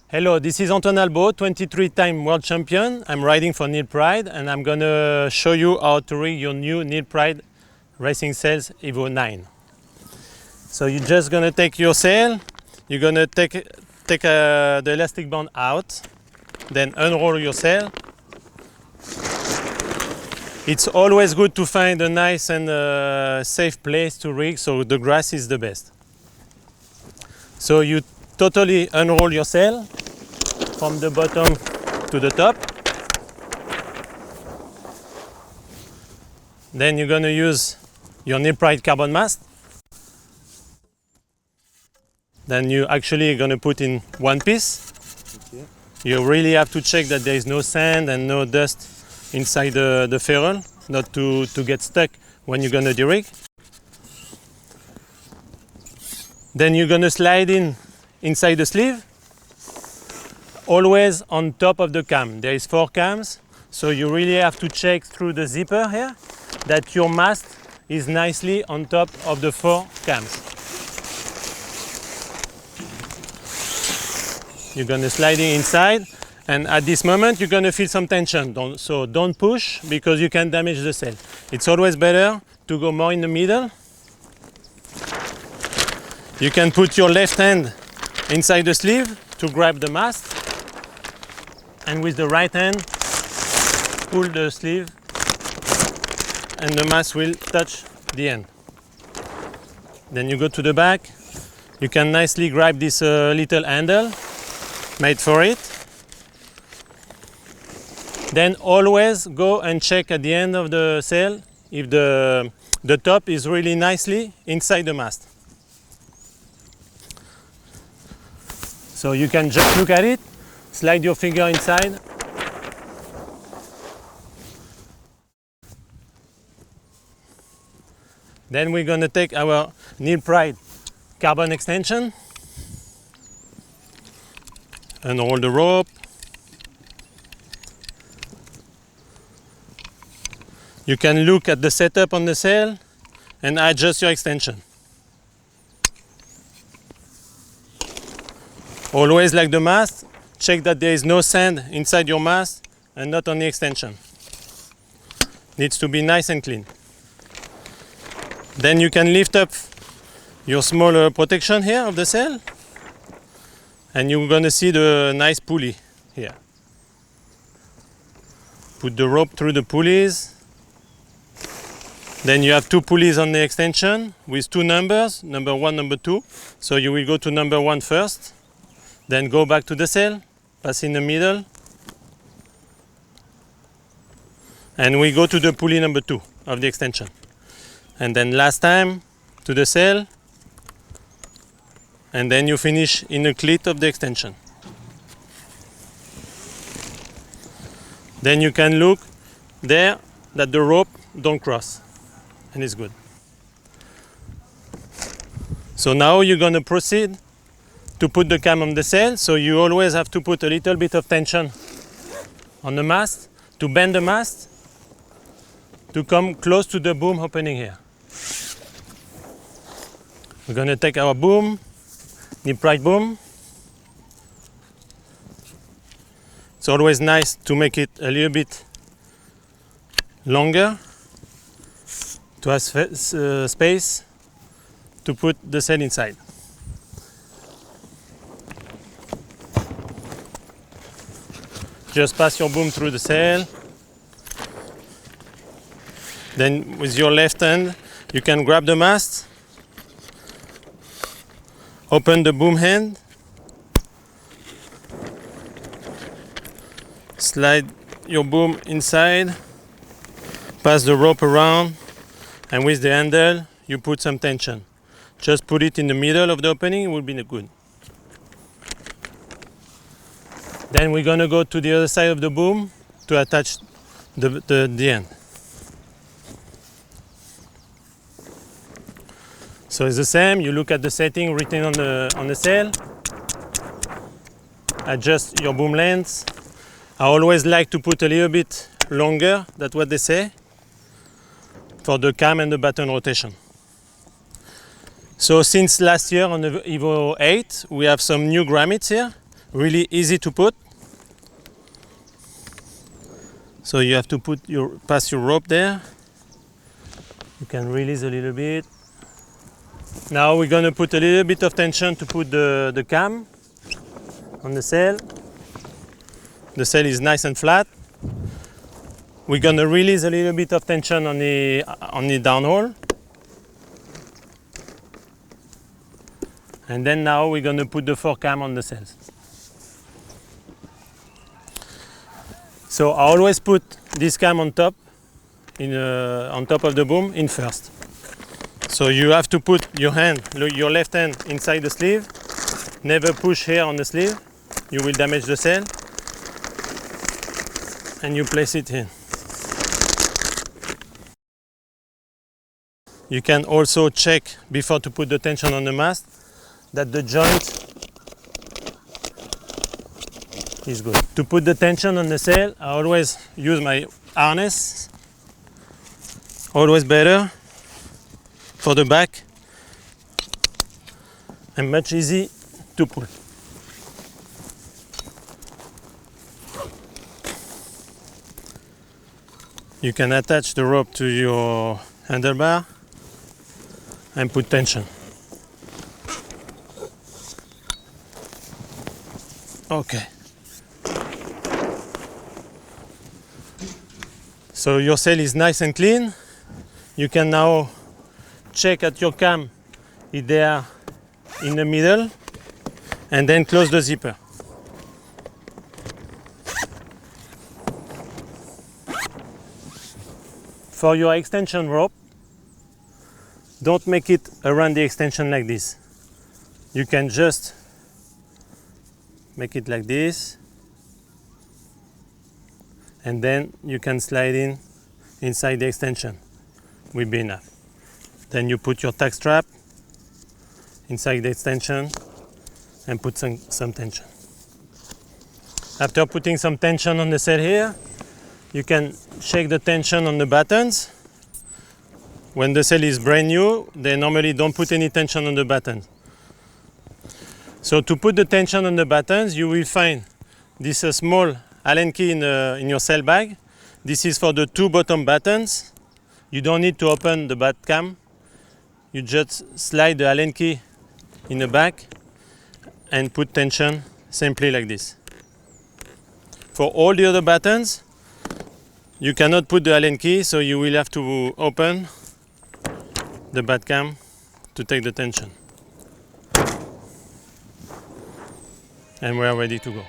Hello, this is Antoine Albo, 23-time world champion. I'm riding for NeilPryde and I'm gonna show you how to rig your new NeilPryde racing sails EVO9. So you're just gonna take your sail, you're gonna take the elastic band out, then unroll your sail. It's always good to find a nice and safe place to rig, so the grass is the best. So you totally unroll your sail from the bottom to the top. Then you're gonna use your NeilPryde carbon mast. Then you actually gonna put in one piece. Okay. You really have to check that there is no sand and no dust inside the ferrule, not to get stuck when you're gonna de-rig. Then you're gonna slide inside the sleeve, always on top of the cam. There is 4 cams, so you really have to check through the zipper here that your mast is nicely on top of the 4 cams. You're gonna slide it inside, and at this moment you're gonna feel some tension. So don't push because you can damage the sail. It's always better to go more in the middle. You can put your left hand inside the sleeve to grab the mast, and with the right hand pull the sleeve and the mast will touch the end. Then you go to the back. You can nicely grab this little handle made for it. Then always go and check at the end of the sail if the top is really nicely inside the mast. So you can just look at it, slide your finger inside. Then we're gonna take our NeilPryde carbon extension, unroll the rope. You can look at the setup on the sail and adjust your extension. Always like the mast, check that there is no sand inside your mast and not on the extension. Needs to be nice and clean. Then you can lift up your smaller protection here of the sail, and you're gonna see the nice pulley here. Put the rope through the pulleys. Then you have 2 pulleys on the extension with 2 numbers, number 1, number 2. So you will go to number 1 first, then go back to the sail, pass in the middle, and we go to the pulley number 2 of the extension. And then last time to the sail, and then you finish in the cleat of the extension. Then you can look there that the rope don't cross, and it's good. So now you're gonna proceed to put the cam on the sail, so you always have to put a little bit of tension on the mast to bend the mast to come close to the boom opening here. We're gonna take our boom, NeilPryde boom. It's always nice to make it a little bit longer to have space to put the sail inside. Just pass your boom through the sail. Then with your left hand, you can grab the mast, open the boom hand, slide your boom inside, pass the rope around, and with the handle, you put some tension. Just put it in the middle of the opening, it will be good. Then we're gonna go to the other side of the boom to attach the end. So it's the same, you look at the setting written on the sail, adjust your boom length. I always like to put a little bit longer, that's what they say, for the cam and the batten rotation. So since last year on the EVO8, we have some new grommets here. really easy to put. So you have to pass your rope there. You can release a little bit. Now we're gonna put a little bit of tension to put the cam on the sail. The sail is nice and flat. We're gonna release a little bit of tension on the downhole. And then now we're gonna put the forecam on the sails. So I always put this cam on top, on top of the boom in first. So you have to put your left hand inside the sleeve. Never push here on the sleeve. You will damage the sail. And you place it in. You can also check before to put the tension on the mast that the joint is good. To put the tension on the sail, I always use my harness. Always better for the back and much easy to pull. You can attach the rope to your handlebar and put tension. Okay. So your sail is nice and clean. You can now check at your cam if they are in the middle and then close the zipper. For your extension rope, don't make it around the extension like this. You can just make it like this, and then you can slide in inside the extension. Will be enough. Then you put your tack strap inside the extension and put some tension. After putting some tension on the sail here, you can shake the tension on the battens. When the sail is brand new, they normally don't put any tension on the battens. So to put the tension on the battens, you will find this small Allen key in your sail bag. This is for the two bottom battens. You don't need to open the bat cam. You just slide the Allen key in the back and put tension simply like this. For all the other battens, you cannot put the Allen key, so you will have to open the bat cam to take the tension. And we are ready to go.